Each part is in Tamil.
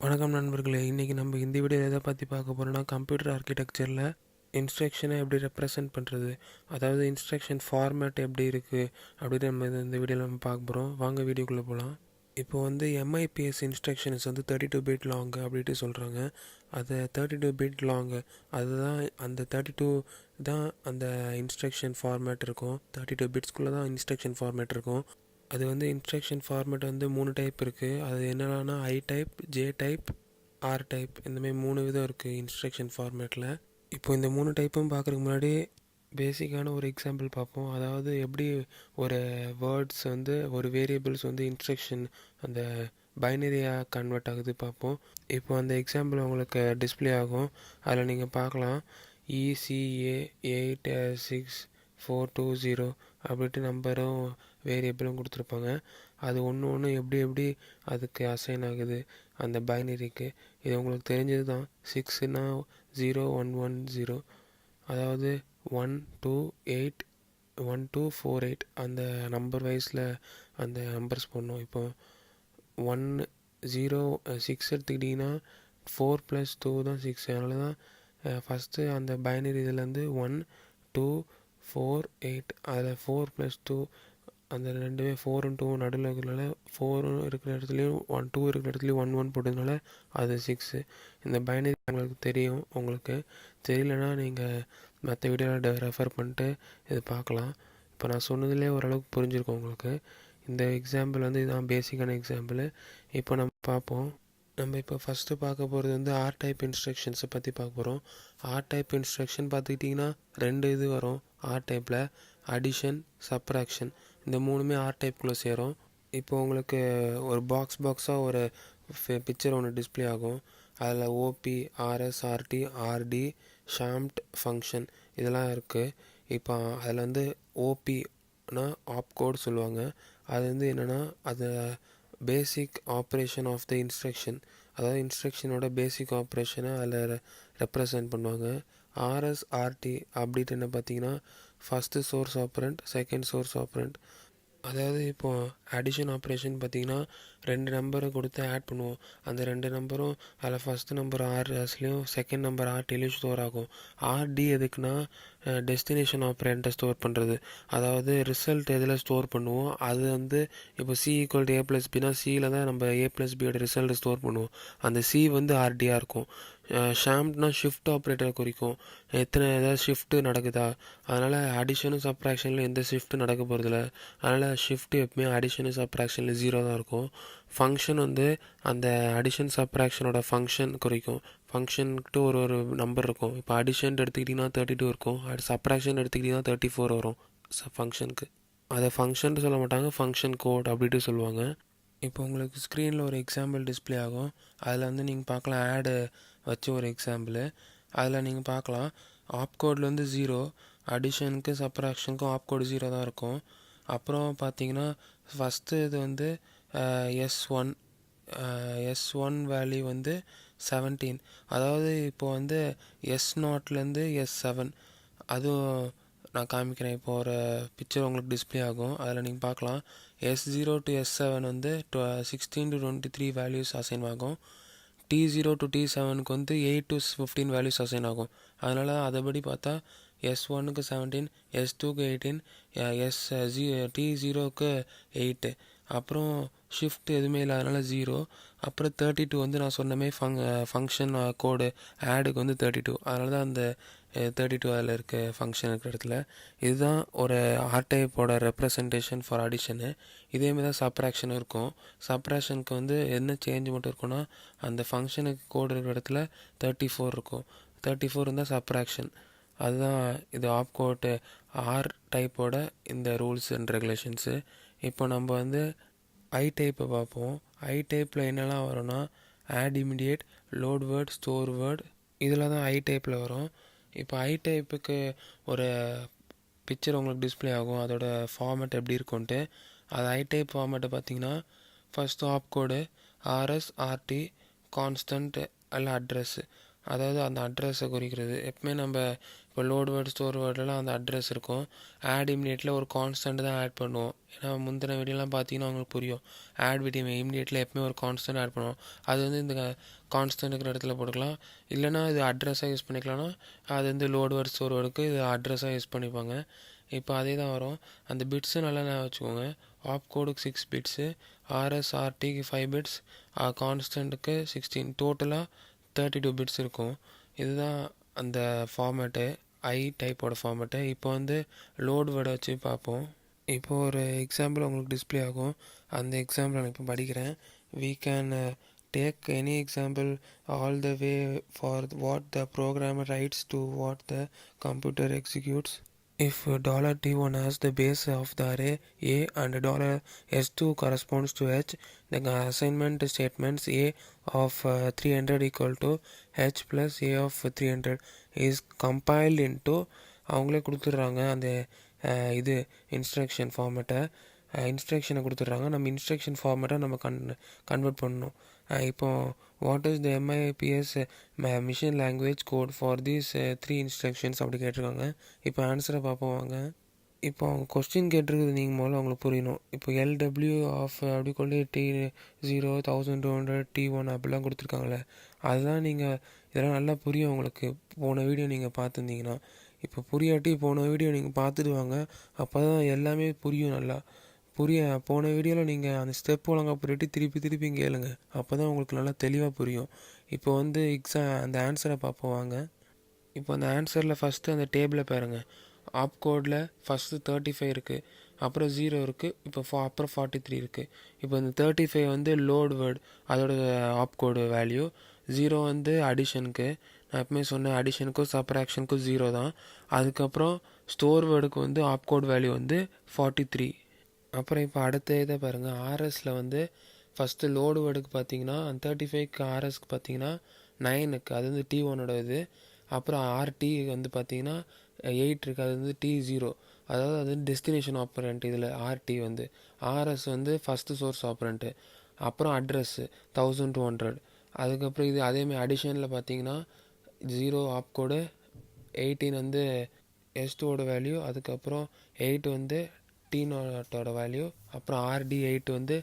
வணக்கம் நண்பர்களே. இன்றைக்கி நம்ம இந்த வீடியோவில் எதை பற்றி பார்க்க போகிறோன்னா, கம்ப்யூட்டர் ஆர்கிடெக்சரில் இன்ஸ்ட்ரக்ஷனை எப்படி ரெப்ரசன்ட் பண்ணுறது, அதாவது இன்ஸ்ட்ரக்ஷன் ஃபார்மேட் எப்படி இருக்குது அப்படின்னு நம்ம இந்த வீடியோவில் நம்ம பார்க்க போகிறோம். வாங்க வீடியோக்குள்ளே போகலாம். இப்போ MIPS இன்ஸ்ட்ரக்ஷன்ஸ் 32 பிட் லாங்கு அப்படின்ட்டு சொல்கிறாங்க. அது 32 பிட் லாங்கு, அதுதான் அந்த 32 தான் அந்த இன்ஸ்ட்ரக்ஷன் ஃபார்மேட் இருக்கும். 32 பிட்ஸ்குள்ளே தான் இன்ஸ்ட்ரக்ஷன் ஃபார்மேட் இருக்கும். அது இன்ஸ்ட்ரக்ஷன் ஃபார்மேட் 3 டைப் இருக்குது. அது என்னென்னா I type, J type, R type, இந்தமாரி 3 விதம் இருக்குது இன்ஸ்ட்ரக்ஷன் ஃபார்மேட்டில். இப்போ இந்த 3 டைப்பும் பார்க்குறதுக்கு முன்னாடி பேசிக்கான ஒரு எக்ஸாம்பிள் பார்ப்போம். அதாவது எப்படி ஒரு வேர்ட்ஸ் ஒரு வேரியபிள்ஸ் இன்ஸ்ட்ரக்ஷன் அந்த பைனரியாக கன்வெர்ட் ஆகுது பார்ப்போம். இப்போ அந்த எக்ஸாம்பிள் உங்களுக்கு டிஸ்பிளே ஆகும். அதில் நீங்கள் பார்க்கலாம் ECA 86420 அப்படின்ட்டு நம்பரும் வேரியபிளும் கொடுத்துருப்பாங்க. அது ஒன்று எப்படி அதுக்கு அசைன் ஆகுது அந்த பைனரிக்கு, இது உங்களுக்கு தெரிஞ்சது தான். 6னா 0110, அதாவது 1248 அந்த நம்பர் வைஸில் அந்த நம்பர்ஸ் போடணும். இப்போ 6 எடுத்துக்கிட்டிங்கன்னா 4 + 2 தான் 6. அதனால தான் ஃபஸ்ட்டு அந்த பைனரி இதுலேருந்து 1248, அதில் 4 + 2 அந்த ரெண்டுமே 4 × 2 நடுவில் இருக்கிறதுனால 4 இருக்கிற இடத்துலையும் 2 இருக்கிற இடத்துலையும் 1 போட்டதுனால அது 6. இந்த பைனரி உங்களுக்கு தெரியும். உங்களுக்கு தெரியலனா நீங்கள் மற்ற வீடியோவில் ரெஃபர் பண்ணிட்டு இது பார்க்கலாம். இப்போ நான் சொன்னதுலேயே ஓரளவுக்கு புரிஞ்சிருக்கோம் உங்களுக்கு. இந்த எக்ஸாம்பிள் இதுதான் பேசிக்கான எக்ஸாம்பிள். இப்போ நம்ம பார்ப்போம். நம்ம இப்போ ஃபஸ்ட்டு பார்க்க போகிறது ஆர் டைப் இன்ஸ்ட்ரக்ஷன்ஸை பற்றி பார்க்க போகிறோம். ஆர் டைப் இன்ஸ்ட்ரக்ஷன் பார்த்துக்கிட்டிங்கன்னா 2 இது வரும். ஆர் டைப்பில் அடிஷன், சப்ராக்ஷன், இந்த 3மே ஆர் டைப்புக்குள்ளே சேரும். இப்போ உங்களுக்கு ஒரு பாக்ஸாக ஒரு பிக்சர் ஒன்று டிஸ்பிளே ஆகும். அதில் OP, RS, RT, RT, shamt function இதெல்லாம் இருக்குது. இப்போ அதில் ஓபினா ஆப்கோட் சொல்லுவாங்க. அது என்னென்னா அது basic operation of the instruction, அதாவது இன்ஸ்ட்ரக்ஷனோட பேசிக் ஆப்ரேஷனை அதில் ரெப்ரசன்ட் பண்ணுவாங்க. ஆர்எஸ், ஆர்டி அப்படின்ட்டு என்ன பார்த்தீங்கன்னா first source operand, second source operand. அதாவது இப்போது அடிஷன் ஆப்ரேஷன் பார்த்திங்கன்னா 2 நம்பரை கொடுத்து ஆட் பண்ணுவோம். அந்த 2 நம்பரும் அதில் ஃபஸ்ட்டு நம்பர் ஆர்எஸ்லேயும் செகண்ட் நம்பர் ஆர்டிலையும் ஸ்டோர் ஆகும். ஆர்டி எதுக்குன்னா டெஸ்டினேஷன் ஆப்ரேண்ட்டை ஸ்டோர் பண்ணுறது, அதாவது ரிசல்ட் எதில் ஸ்டோர் பண்ணுவோம். அது இப்போ C = A + Bனா சியில் தான் நம்ம A + Bயோட ரிசல்ட்டை ஸ்டோர் பண்ணுவோம். அந்த C ஆர்டியாக இருக்கும். ஷாம்ட்னா ஷிஃப்ட் ஆப்ரேட்டரை குறிக்கும். ஏதாவது ஷிஃப்ட்டு நடக்குதா, அதனால் அடிஷனும் சப்ராக்ஷனில் எந்த ஷிஃப்ட்டு நடக்க போகிறதில்ல. அதனால் ஷிஃப்ட்டு எப்பவுமே அடிஷனும் சப்ராக்ஷனில் 0 தான் இருக்கும். ஃபங்க்ஷன் அந்த அடிஷன் சப்ராக்ஷனோட ஃபங்க்ஷன் குறிக்கும். ஃபங்க்ஷனுக்கிட்ட ஒரு நம்பர் இருக்கும். இப்போ அடிஷன் எடுத்துக்கிட்டிங்கன்னா 32 இருக்கும். சப்ராக்ஷன் எடுத்துக்கிட்டிங்கன்னா 34 வரும் ஃபங்க்ஷனுக்கு. அதை ஃபங்க்ஷன் சொல்ல மாட்டாங்க, ஃபங்க்ஷன் கோட் அப்படின்ட்டு சொல்லுவாங்க. இப்போ உங்களுக்கு ஸ்க்ரீனில் ஒரு எக்ஸாம்பிள் டிஸ்பிளே ஆகும். அதில் நீங்கள் பார்க்கலாம் ஆடு வச்சு ஒரு எக்ஸாம்பிள். அதில் நீங்கள் பார்க்கலாம் ஆப்கோடில் 0, அடிஷனுக்கு சப்ராக்ஷனுக்கும் ஆப்கோடு 0 தான் இருக்கும். அப்புறம் பார்த்தீங்கன்னா ஃபஸ்ட்டு இது S1 வேல்யூ 17. அதாவது இப்போது S0லேருந்து S7 அதுவும் நான் காமிக்கிறேன். இப்போ ஒரு பிக்சர் உங்களுக்கு டிஸ்பிளே ஆகும். அதில் நீங்கள் பார்க்கலாம் S0 to S7 16 to 23 values assign ஆகும். T0 to T7க்கு 8 to 15 values assign ஆகும். அதனால் அதைப்படி பார்த்தா S1க்கு 17, S2க்கு 18, T0க்கு 8. அப்புறம் ஷிஃப்ட் எதுவுமே இல்லை, அதனால் 0. அப்புறம் 32 நான் சொன்னமே ஃபங்க்ஷன் கோடு ஆடுக்கு 32. அதனால தான் அந்த 32 அதில் இருக்க ஃபங்க்ஷன் இருக்கிற இடத்துல. இதுதான் ஒரு ஆர் டைப்போட ரெப்ரசன்டேஷன் ஃபார் அடிஷனு. இதேமாதிரி தான் சப்ராக்ஷன் இருக்கும். சப்ராக்ஷனுக்கு என்ன சேஞ்ச் மட்டும் இருக்குன்னா அந்த ஃபங்க்ஷனுக்கு கோடு இருக்கிற இடத்துல 34 இருக்கும். 34 இருந்தால் சப்ராக்ஷன். அதுதான் இது ஆப்கோட்டு ஆர் டைப்போட இந்த ரூல்ஸ் அண்ட் ரெகுலேஷன்ஸு. இப்போ நம்ம ஐ டைப்பை பார்ப்போம். ஐ டைப்பில் என்னெல்லாம் வரும்னா add immediate, load word, store word, இதில் தான் ஐ டைப்பில் வரும். இப்போ ஐ டைப்புக்கு ஒரு பிக்சர் உங்களுக்கு டிஸ்பிளே ஆகும். அதோட ஃபார்மேட் எப்படி இருக்கும்ன்ட்டு. அது ஐ டைப் ஃபார்மேட்டை பார்த்தீங்கன்னா first opcode RS, RT, constant இல்லை அட்ரஸ்ஸு, அதாவது அந்த அட்ரஸை குறிக்கிறது. எப்பவுமே நம்ம இப்போ லோட் வேர்டு ஸ்டோர் வேர்டெலாம் அந்த அட்ரஸ் இருக்கும். ஆட் இமிடியேட்டில் ஒரு கான்ஸ்டன்ட் தான் ஆட் பண்ணுவோம். ஏன்னா முந்தின வீடியோலாம் பார்த்தீங்கன்னா உங்களுக்கு புரியும். ஆட் வித் இமிடியேட்டில் எப்பவுமே ஒரு கான்ஸ்டன்ட் ஆட் பண்ணுவோம். அது வந்து இந்த கான்ஸ்டன்ட் இருக்கிற இடத்துல போட்டுக்கலாம். இல்லைனா இது அட்ரஸாக யூஸ் பண்ணிக்கலாம்னா அது வந்து லோட் வேர்டு ஸ்டோர் வேர்டுக்கு இது அட்ரஸாக யூஸ் பண்ணிப்பாங்க. இப்போ அதே தான் வரும். அந்த பிட்ஸு நல்லா வச்சுக்கோங்க. ஆப் கோடுக்கு 6 பிட்ஸு, ஆர்எஸ்ஆர்டிக்கு 5 பிட்ஸ், கான்ஸ்டன்ட்டுக்கு 16, டோட்டலாக 32 பிட்ஸ் இருக்கும். இதுதான் அந்த ஃபார்மேட்டு, ஐ டைப்போட ஃபார்மேட்டு. இப்போ வந்து லோட் வேர்டை வச்சு பார்ப்போம். இப்போது ஒரு எக்ஸாம்பிள் உங்களுக்கு டிஸ்பிளே ஆகும். அந்த எக்ஸாம்பிள் நான் இப்போ படிக்கிறேன். we can take any example all the way for what the programmer writes to what the computer executes. If $t1 has the base of the array a and $s2 corresponds to h, the assignment statements a of 300 equal to h plus a of 300 is compiled into அவங்களே கொடுத்துட்றாங்க அந்த இது இன்ஸ்ட்ரக்ஷன் ஃபார்மேட்டை. இன்ஸ்ட்ரக்ஷனை கொடுத்துட்றாங்க. நம்ம இன்ஸ்ட்ரக்ஷன் ஃபார்மேட்டை நம்ம கன்வெர்ட் பண்ணணும். இப்போ what is the MIPS machine language code for these 3 instructions அப்படி கேட்டிருக்காங்க. இப்போ ஆன்சரை பார்ப்போம் வாங்க. இப்போ அவங்க கொஸ்டின் கேட்டிருக்குது நீங்கள் முதல்ல அவங்களுக்கு புரியணும். இப்போ LW ஆஃப் அப்படி கொண்டு T0 1200 T1 அப்படிலாம் கொடுத்துருக்காங்களே, அதுதான் நீங்கள் இதெல்லாம் நல்லா புரியும் உங்களுக்கு. போன வீடியோ நீங்கள் பார்த்துருந்தீங்கன்னா. இப்போ புரியாட்டி போன வீடியோ நீங்கள் பார்த்துட்டு வாங்க. அப்போ தான் எல்லாமே புரியும் நல்லா. போன வீடியோவில் நீங்கள் அந்த ஸ்டெப் ஒழுங்காக புரியாட்டி திருப்பி கேளுங்க. அப்போ தான் உங்களுக்கு நல்லா தெளிவாக புரியும். இப்போ வந்து அந்த ஆன்சரை பார்ப்போம் வாங்க. இப்போ அந்த ஆன்சரில் ஃபஸ்ட்டு அந்த டேபிளை பாருங்கள். ஆப் கோடில் ஃபஸ்ட்டு 35 இருக்குது, அப்புறம் 0 இருக்குது, இப்போ அப்புறம் 43 இருக்குது. இப்போ இந்த 35 வந்து லோட் வேர்டு, அதோட ஆப் கோடு வேல்யூ. 0 வந்து அடிஷனுக்கு, நான் எப்பவுமே சொன்னேன் அடிஷனுக்கும் சப்ராக்ஷனுக்கும் 0 தான். அதுக்கப்புறம் ஸ்டோர் வேர்டுக்கு வந்து ஆப் கோட் வேல்யூ வந்து 43. அப்புறம் இப்போ அடுத்த இதை பாருங்கள். ஆர்எஸில் வந்து ஃபஸ்ட்டு லோடு வேர்டுக்கு பார்த்தீங்கன்னா 35க்கு ஆர்எஸ்க்கு பார்த்தீங்கன்னா 9க்கு அது வந்து T1ஓட இது. அப்புறம் ஆர்டி வந்து பார்த்தீங்கன்னா 8 இருக்குது, அது வந்து T0, அதாவது அது டெஸ்டினேஷன் ஆப்பரண்ட். இதில் ஆர்டி வந்து ஆர்எஸ் வந்து ஃபஸ்ட்டு சோர்ஸ் ஆப்பரண்ட்டு. அப்புறம் அட்ரஸ்ஸு 1200. அதுக்கப்புறம் இது அதேமாதிரி அடிஷனில் பார்த்தீங்கன்னா 0 ஆப் கோடு, 18 வந்து S2ஓட வேல்யூ, அதுக்கப்புறம் 8 வந்து T0ஓட வேல்யூ, அப்புறம் RD 8 வந்து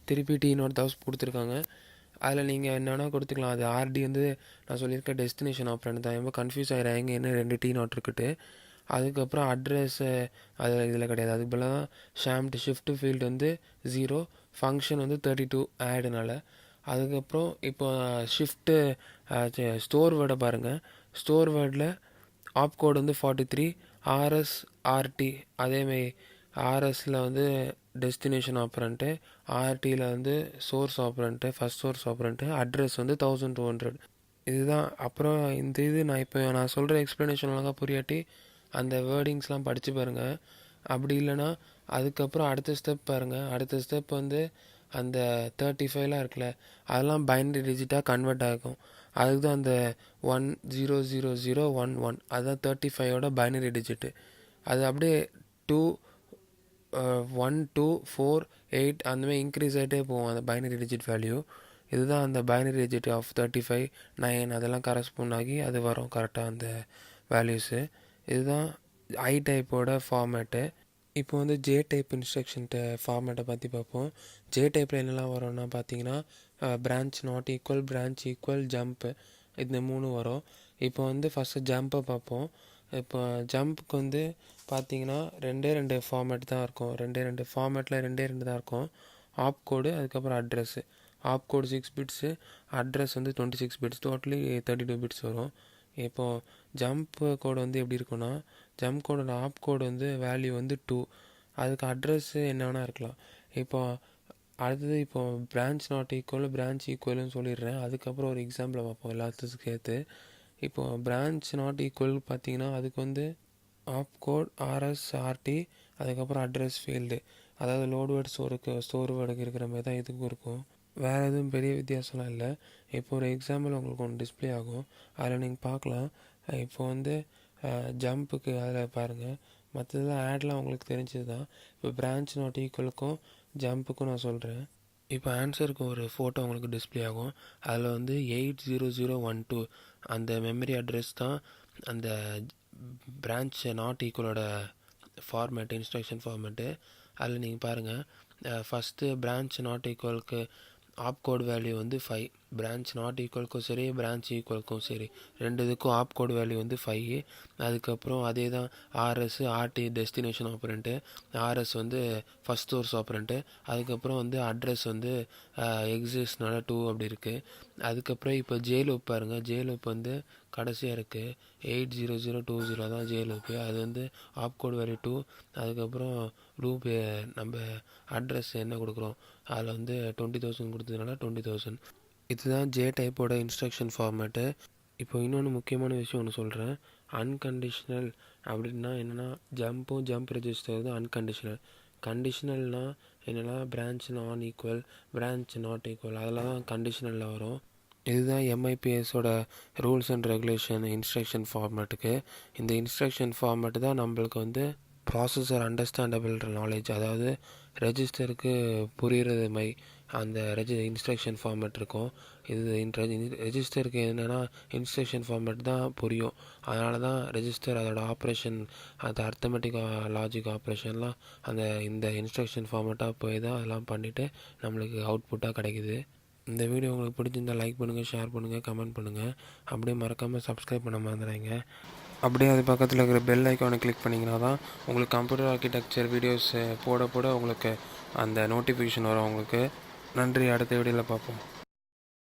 திருப்பி T0 1000 கொடுத்துருக்காங்க. அதில் நீங்கள் என்னென்னா கொடுத்துக்கலாம். அது ஆர்டி வந்து நான் சொல்லியிருக்கேன் டெஸ்டினேஷன் ஆப்ரண்ட் தான். ரொம்ப கன்ஃபியூஸ் ஆகிறாங்க என்ன 2 T0 இருக்குட்டு. அதுக்கப்புறம் அட்ரஸ்ஸு அது இதில் கிடையாது. அதுக்கு பதிலாக தான் ஷிஃப்ட் ஃபீல்டு வந்து 0, ஃபங்க்ஷன் வந்து 32 ஆடுனால. அதுக்கப்புறம் இப்போ ஷிஃப்ட்டு ஸ்டோர் வேர்டை பாருங்கள். ஸ்டோர் வேர்டில் ஆப் கோடு வந்து 43, RSRT அதேமாரி ஆர்எஸில் வந்து டெஸ்டினேஷன் ஆப்ரண்ட்டு, ஆர்டியில் வந்து சோர்ஸ் ஆப்ரண்ட்டு, ஃபஸ்ட் சோர்ஸ் ஆப்ரண்ட்டு, அட்ரஸ் வந்து 1200. இதுதான். அப்புறம் இந்த இது நான் சொல்கிற எக்ஸ்ப்ளனேஷன் ஒழுங்காக புரியாட்டி அந்த வேர்டிங்ஸ்லாம் படித்து பாருங்கள். அப்படி இல்லைனா அதுக்கப்புறம் அடுத்த ஸ்டெப் பாருங்கள். அடுத்த ஸ்டெப் வந்து அந்த 35லாம் இருக்குல்ல, அதெல்லாம் பைனரி டிஜிட்டாக கன்வெர்ட் ஆகும். அதுக்கு தான் அந்த 100011 அதுதான் 35ஓட பைனரி டிஜிட்டு. அது அப்படியே 2 1 2 4 8 அந்தமாதிரி இன்க்ரீஸ் ஆகிட்டே போகும் அந்த பைனரி டிஜிட் வேல்யூ. இதுதான் அந்த பைனரி டிஜிட் ஆஃப் 35 9 அதெல்லாம் கரஸ்பாண்ட் ஆகி அது வரும் கரெக்டாக அந்த வேல்யூஸு. இதுதான் ஐ டைப்போட ஃபார்மேட்டு. இப்போ வந்து ஜே டைப் இன்ஸ்ட்ரக்ஷன் ஃபார்மேட்டை பற்றி பார்ப்போம். ஜே டைப்பில் என்னெல்லாம் வரும்னா பார்த்தீங்கன்னா branch not equal, branch equal, jump, இந்த 3 வரும். இப்போ வந்து ஃபஸ்ட்டு ஜம்பை பார்ப்போம். இப்போ ஜம்புக்கு வந்து பார்த்தீங்கன்னா 2 ஃபார்மேட் தான் இருக்கும். 2 ஃபார்மேட்டில் 2 தான் இருக்கும். ஆப் கோடு, அதுக்கப்புறம் அட்ரஸ்ஸு. ஆப் கோடு 6 பிட்ஸு, அட்ரஸ் வந்து 26 பிட்ஸ், டோட்டலி 32 பிட்ஸ் வரும். இப்போது ஜம்ப் கோடு வந்து எப்படி இருக்குன்னா, ஜம்ப் கோடோட ஆப் கோடு வந்து வேல்யூ வந்து 2, அதுக்கு அட்ரஸ்ஸு என்ன வேணால் இருக்கலாம். இப்போது அடுத்தது இப்போது பிரான்ச் நாட் ஈக்குவல், பிரான்ச் ஈக்குவல்னு சொல்லிடுறேன். அதுக்கப்புறம் ஒரு எக்ஸாம்பிளை பார்ப்போம் எல்லாத்துக்கும் சேர்த்து. இப்போது பிரான்ச் நாட் ஈக்குவல் பார்த்தீங்கன்னா அதுக்கு வந்து ஆப் கோட் RSRT, அதுக்கப்புறம் அட்ரஸ் ஃபீல்டு, அதாவது லோட் வேர்டு ஸ்டோர் வேர்டுக்கு இருக்கிற மாதிரி தான் இதுக்கும் இருக்கும். வேறு எதுவும் பெரிய வித்தியாசம்லாம் இல்லை. இப்போ ஒரு எக்ஸாம்பிள் உங்களுக்கு ஒன்று டிஸ்பிளே ஆகும், அதில் நீங்கள் பார்க்கலாம். இப்போ வந்து ஜம்புக்கு அதில் பாருங்கள். மற்றதெல்லாம் ஆட்லாம் உங்களுக்கு தெரிஞ்சது தான். இப்போ பிரான்ச் நாட் ஈக்குவலுக்கும் ஜம்புக்கும் நான் சொல்கிறேன். இப்போ ஆன்சருக்கு ஒரு ஃபோட்டோ உங்களுக்கு டிஸ்பிளே ஆகும். அதில் வந்து 80012 அந்த மெமரி அட்ரஸ் தான் அந்த பிரான்ச் நாட் ஈக்குவலோட ஃபார்மேட்டு, இன்ஸ்ட்ரக்ஷன் ஃபார்மேட்டு. அதில் நீங்கள் பாருங்கள், ஃபஸ்ட்டு பிரான்ச் நாட் ஈக்குவலுக்கு ஆப்கோட் வேல்யூ வந்து 5. பிரான்ச் நாட் ஈக்குவலுக்கும் சரி, பிரான்ச் ஈக்குவலுக்கும் சரி, ரெண்டு இதுக்கும் ஆப்கோட் வேல்யூ வந்து 5. அதுக்கப்புறம் அதே தான் ஆர்எஸ், ஆர்டி டெஸ்டினேஷன் ஆப்ரண்ட்டு, ஆர்எஸ் வந்து ஃபஸ்ட் சோர்ஸ் ஆப்ரண்ட்டு. அதுக்கப்புறம் வந்து அட்ரஸ் வந்து எக்ஸிஸ்ட்னால 2 அப்படி இருக்குது. அதுக்கப்புறம் இப்போ ஜேலூப் பாருங்கள், ஜேலூப் வந்து கடைசியாக இருக்குது 80020 தான் ஜேலூப்பு. அது வந்து ஆப்கோட் வேல்யூ 2. அதுக்கப்புறம் லூப் நம்ம அட்ரஸ் என்ன கொடுக்குறோம் அதில் வந்து 20,000 கொடுத்ததுனால 20,000. இதுதான் ஜே டைப்போட இன்ஸ்ட்ரக்ஷன் ஃபார்மேட்டு. இப்போ இன்னொன்று முக்கியமான விஷயம் ஒன்று சொல்கிறேன். அன்கண்டிஷ்னல் அப்படின்னா என்னென்னா, ஜம்ப் ரெஜிஸ்டர் தான் அன்கண்டிஷ்னல். கண்டிஷ்னல்னால் என்னென்னா பிரான்ச் நான் ஈக்குவல், பிரான்ச் நாட் ஈக்குவல், அதில் தான் கண்டிஷ்னலில் வரும். இதுதான் எம்ஐபிஎஸோட ரூல்ஸ் அண்ட் ரெகுலேஷன் இன்ஸ்ட்ரக்ஷன் ஃபார்மேட்டுக்கு. இந்த இன்ஸ்ட்ரக்ஷன் ஃபார்மேட்டு தான் நம்மளுக்கு வந்து ப்ராசஸர் அண்டர்ஸ்டாண்டபிள் நாலேஜ், அதாவது ரெஜிஸ்டருக்கு புரிகிறது அந்த இன்ஸ்ட்ரக்ஷன் ஃபார்மேட் இருக்கும். இது ரெஜிஸ்டருக்கு என்னென்னா இன்ஸ்ட்ரக்ஷன் ஃபார்மேட் தான் புரியும். அதனால தான் ரெஜிஸ்டர் அதோட ஆப்ரேஷன், அது அர்த்தமெட்டிக் லாஜிக் ஆப்ரேஷன்லாம் இந்த இன்ஸ்ட்ரக்ஷன் ஃபார்மேட்டாக போய் தான் அதெல்லாம் பண்ணிவிட்டு நம்மளுக்கு அவுட்புட்டாக கிடைக்குது. இந்த வீடியோ உங்களுக்கு பிடிச்சிருந்தால் லைக் பண்ணுங்கள், ஷேர் பண்ணுங்கள், கமெண்ட் பண்ணுங்கள். அப்படியே மறக்காமல் சப்ஸ்கிரைப் பண்ண மறந்துடுங்க. அப்படியே அது பக்கத்தில் இருக்கிற பெல் ஐக்கானை கிளிக் பண்ணிங்கன்னா தான் உங்களுக்கு கம்ப்யூட்டர் ஆர்கிடெக்சர் வீடியோஸ் போட உங்களுக்கு அந்த நோட்டிஃபிகேஷன் வரும் உங்களுக்கு. நன்றி, அடுத்த வீடியோவில் பார்ப்போம்.